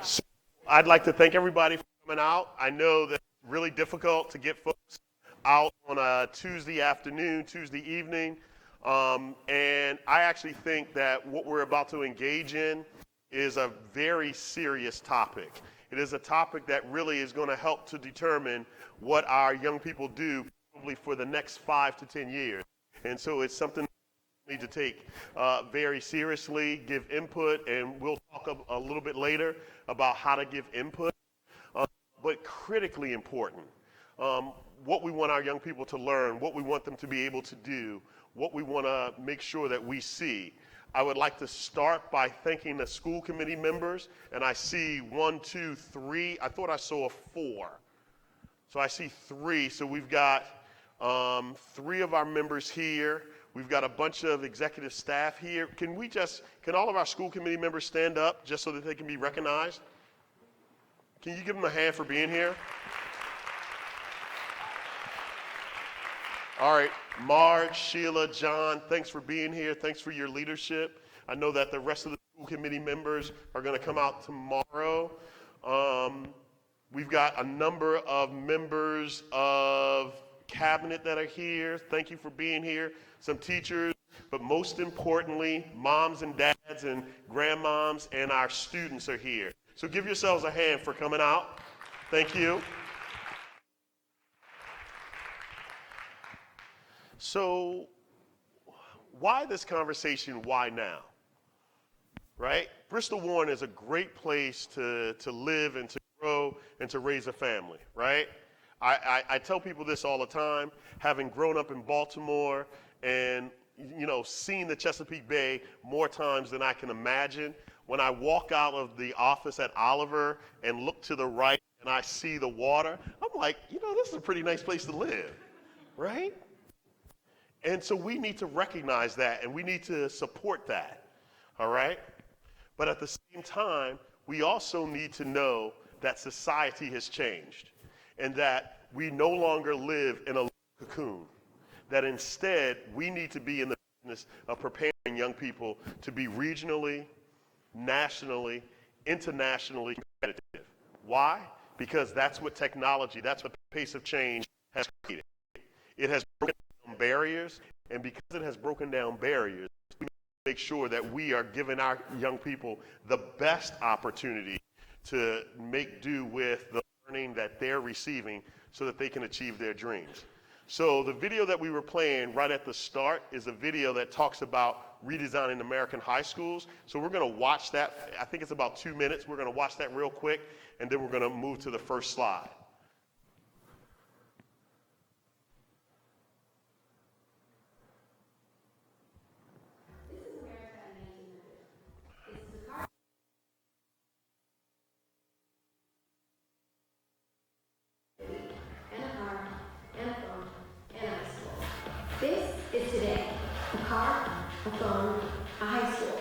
So I'd like to thank everybody for coming out. I know that it's really difficult to get folks out on a Tuesday afternoon, Tuesday evening. And I actually think that what we're about to engage in is a very serious topic. It is a topic that really is going to help to determine what our young people do probably for the next 5 to 10 years. And so it's something we need to take very seriously, give input, and we'll talk a little bit later about how to give input. But critically important, what we want our young people to learn, what we want them to be able to do, what we want to make sure that we see. I would like to start by thanking the school committee members, and I see 1, 2, 3. I thought I saw 4. So I see 3. So we've got 3 of our members here. We've got a bunch of executive staff here. Can all of our school committee members stand up just so that they can be recognized? Can you give them a hand for being here? All right, Marge, Sheila, John, thanks for being here. Thanks for your leadership. I know that the rest of the school committee members are going to come out tomorrow. We've got a number of members of cabinet that are here. Thank you for being here. Some teachers, but most importantly, moms and dads and grandmoms and our students are here. So give yourselves a hand for coming out. Thank you. So why this conversation? Why now? Right? Bristol Warren is a great place to live and to grow and to raise a family, right? I tell people this all the time, having grown up in Baltimore and seen the Chesapeake Bay more times than I can imagine. When I walk out of the office at Oliver and look to the right and I see the water, I'm like, this is a pretty nice place to live, right? And so we need to recognize that and we need to support that, all right? But at the same time, we also need to know that society has changed and that we no longer live in a cocoon, that instead we need to be in the business of preparing young people to be regionally, nationally, internationally competitive. Why? Because that's what technology, that's what the pace of change has created. It has broken down barriers, and because it has broken down barriers, we make sure that we are giving our young people the best opportunity to make do with the learning that they're receiving so that they can achieve their dreams. So the video that we were playing right at the start is a video that talks about redesigning American high schools. So we're going to watch that. I think it's about 2 minutes. We're going to watch that real quick, and then we're going to move to the first slide. This is today. A car, a phone, a high school.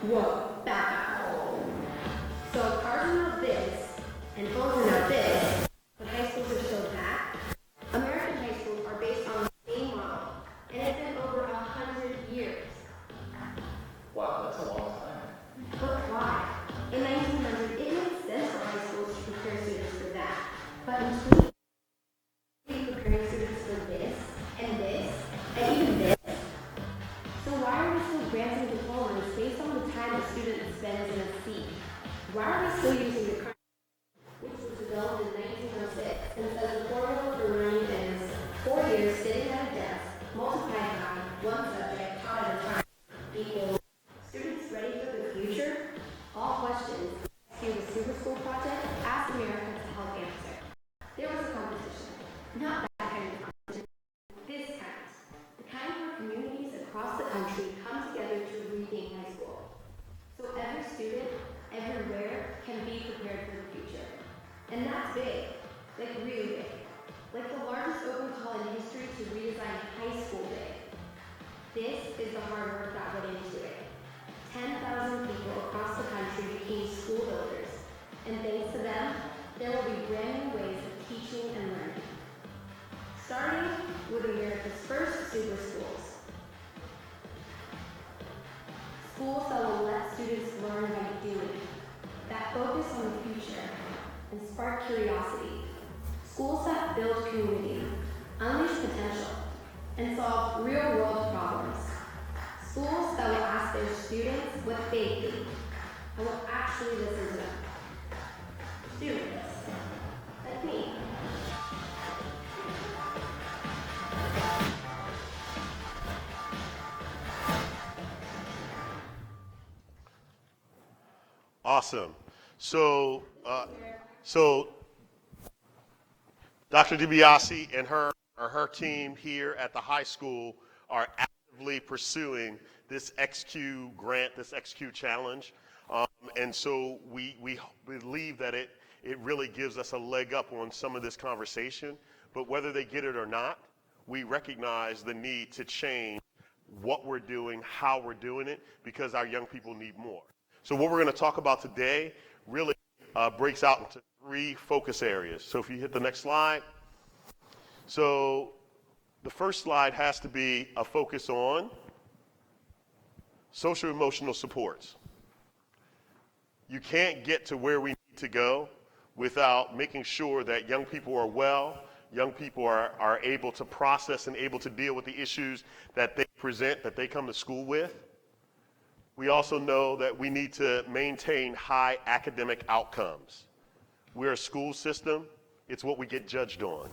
Whoa, back up. So cars are now this, and phones are now this, but high schools are still that. American high schools are based on the same model, and it's been over 100 years. Wow, that's a long time. But why? In 1900, it made sense for high schools to prepare students for that. But in 2020, preparing students for this, and this, and even this. So why are we still granting diplomas based on the time a student spends in a seat? Why are we still using the current, which was developed in 1906, and says the formula for learning is 4 years sitting at a desk, multiplied by one subject taught at a time, equals students ready for the future? All questions. See the Super School Project asked America to help answer. There was a competition, not that kind of competition, this kind. The kind where communities across the country come together to rethink high school. So every student, everywhere, can be prepared for the future. And that's big, like really big. Like the largest open call in history to redesign high school big. This is the hard work that went into it. 10,000 people across the country became school focus on the future and spark curiosity. Schools that build community, unleash potential, and solve real-world problems. Schools that will ask their students what they think and will actually listen to them. Students, like me. Awesome. So Dr. DiBiase and her team here at the high school are actively pursuing this XQ grant, this XQ challenge. And so we believe that it really gives us a leg up on some of this conversation. But whether they get it or not, we recognize the need to change what we're doing, how we're doing it, because our young people need more. So what we're going to talk about today really breaks out into 3 focus areas. So if you hit the next slide. So the first slide has to be a focus on social emotional supports. You can't get to where we need to go without making sure that young people are well, young people are able to process and able to deal with the issues that they present, that they come to school with. We also know that we need to maintain high academic outcomes. We're a school system. It's what we get judged on,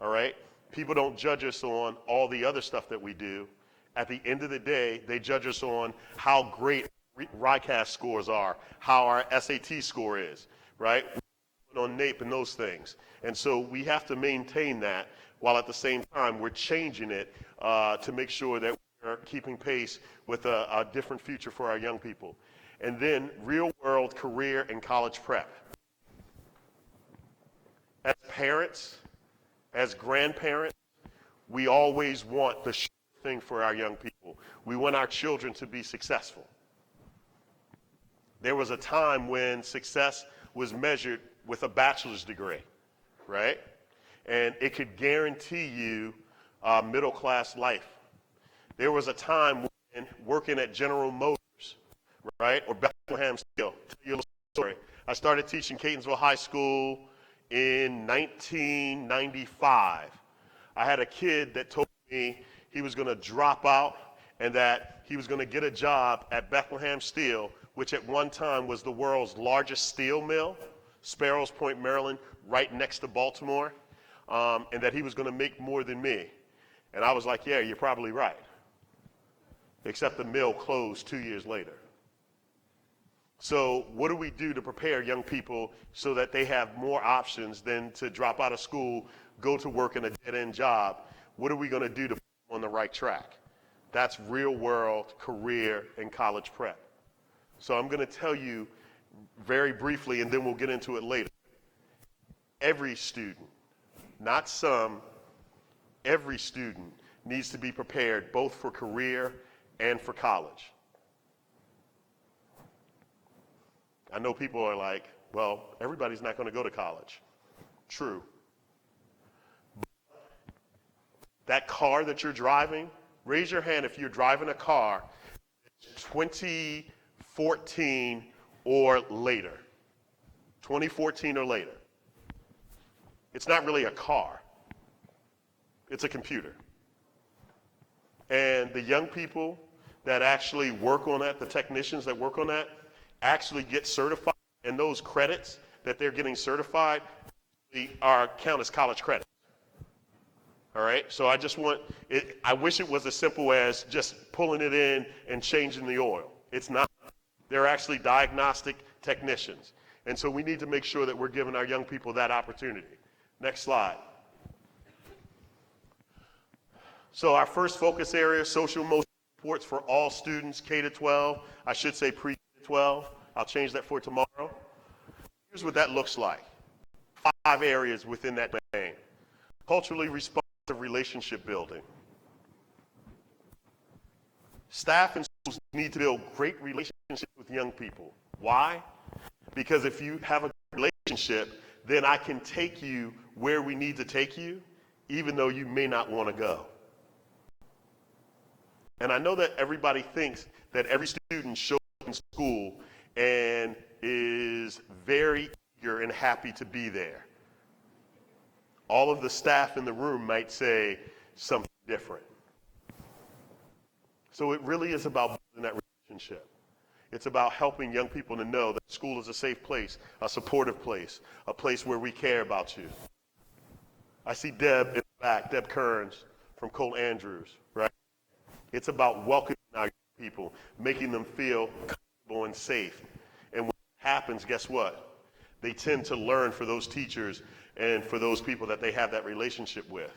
all right? People don't judge us on all the other stuff that we do. At the end of the day, they judge us on how great RICAS scores are, how our SAT score is, right? On NAEP and those things. And so we have to maintain that while at the same time we're changing it to make sure that we're keeping pace with a different future for our young people. And then real world career and college prep. As parents, as grandparents, we always want the sure thing for our young people. We want our children to be successful. There was a time when success was measured with a bachelor's degree, right? And it could guarantee you a middle-class life. There was a time when working at General Motors, right, or Bethlehem Steel. Tell you a little story. I started teaching Catonsville High School in 1995. I had a kid that told me he was going to drop out and that he was going to get a job at Bethlehem Steel, which at one time was the world's largest steel mill, Sparrows Point, Maryland, right next to Baltimore, and that he was going to make more than me. And I was like, yeah, you're probably right. Except the mill closed 2 years later. So what do we do to prepare young people so that they have more options than to drop out of school, go to work in a dead-end job? What are we going to do to put them on the right track? That's real-world career and college prep. So I'm going to tell you very briefly, and then we'll get into it later. Every student, not some, every student needs to be prepared both for career and for college. I know people are like, well, everybody's not going to go to college. True. But that car that you're driving, raise your hand if you're driving a car 2014 or later. 2014 or later. It's not really a car. It's a computer. And the young people that actually work on that, the technicians that work on that, actually get certified, and those credits that they're getting certified are count as college credits. All right, so I just want it. I wish it was as simple as just pulling it in and changing the oil. It's not. They're actually diagnostic technicians, and so we need to make sure that we're giving our young people that opportunity. Next slide. So our first focus area, social emotional supports for all students, K to 12. I should say pre-12. I'll change that for tomorrow. Here's what that looks like. 5 areas within that domain. Culturally responsive relationship building. Staff and schools need to build great relationships with young people. Why? Because if you have a relationship, then I can take you where we need to take you, even though you may not want to go. And I know that everybody thinks that every student shows up in school and is very eager and happy to be there. All of the staff in the room might say something different. So it really is about building that relationship. It's about helping young people to know that school is a safe place, a supportive place, a place where we care about you. I see Deb in the back, Deb Kearns from Colt Andrews, right? It's about welcoming our young people, making them feel comfortable and safe. And when that happens, guess what? They tend to learn for those teachers and for those people that they have that relationship with.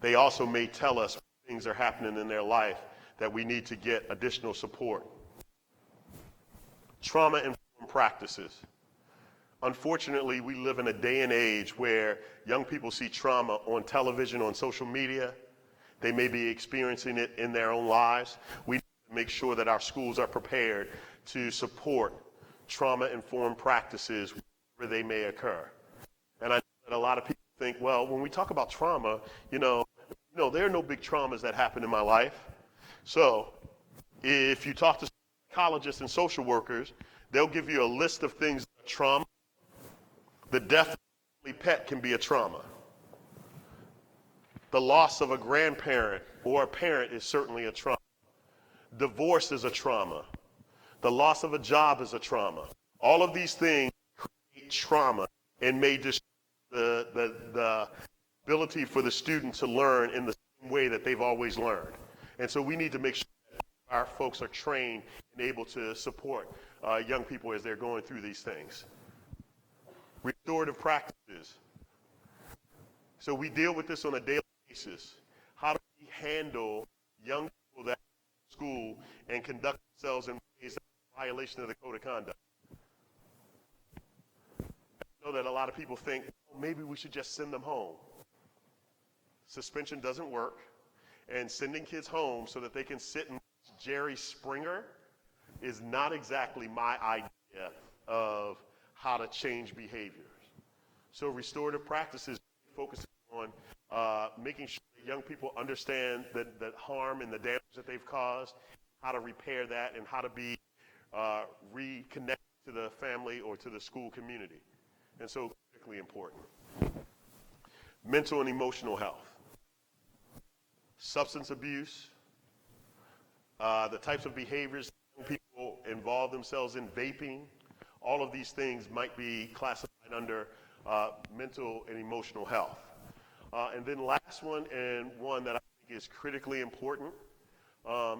They also may tell us when things are happening in their life that we need to get additional support. Trauma-informed practices. Unfortunately, we live in a day and age where young people see trauma on television, on social media. They may be experiencing it in their own lives. We need to make sure that our schools are prepared to support trauma-informed practices where they may occur. And I know that a lot of people think, well, when we talk about trauma, there are no big traumas that happen in my life. So if you talk to psychologists and social workers, they'll give you a list of things that are trauma. The death of a family pet can be a trauma. The loss of a grandparent or a parent is certainly a trauma. Divorce is a trauma. The loss of a job is a trauma. All of these things create trauma and may destroy the ability for the student to learn in the same way that they've always learned. And so we need to make sure that our folks are trained and able to support young people as they're going through these things. Restorative practices. So we deal with this on a daily basis. How do we handle young people that are in school and conduct themselves in ways that are in violation of the code of conduct? I know that a lot of people think, maybe we should just send them home. Suspension doesn't work, and sending kids home so that they can sit and watch Jerry Springer is not exactly my idea of how to change behaviors. So restorative practices focus on making sure that young people understand the harm and the damage that they've caused, how to repair that, and how to be reconnected to the family or to the school community. And so critically important. Mental and emotional health. Substance abuse, the types of behaviors young people involve themselves in, vaping, all of these things might be classified under mental and emotional health. And then last one, and one that I think is critically important,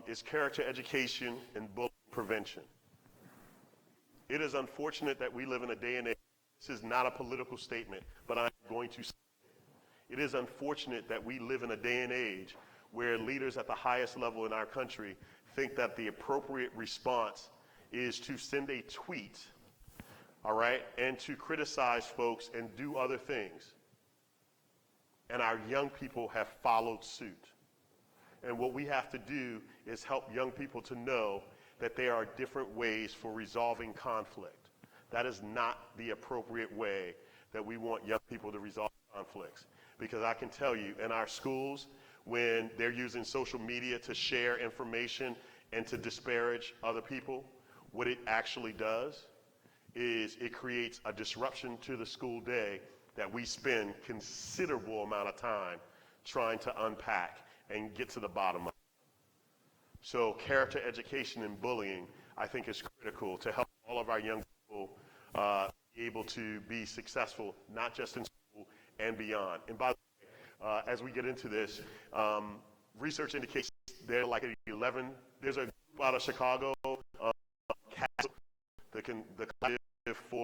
is character education and bullying prevention. It is unfortunate that we live in a day and age, this is not a political statement, but I'm going to say it. It is unfortunate that we live in a day and age where leaders at the highest level in our country think that the appropriate response is to send a tweet, all right, and to criticize folks and do other things. And our young people have followed suit. And what we have to do is help young people to know that there are different ways for resolving conflict. That is not the appropriate way that we want young people to resolve conflicts. Because I can tell you, in our schools, when they're using social media to share information and to disparage other people, what it actually does is it creates a disruption to the school day that we spend considerable amount of time trying to unpack and get to the bottom of it. So character education and bullying, I think, is critical to help all of our young people be able to be successful, not just in school and beyond. And by the way, as we get into this, research indicates there's like 11, there's a group out of Chicago, the collective for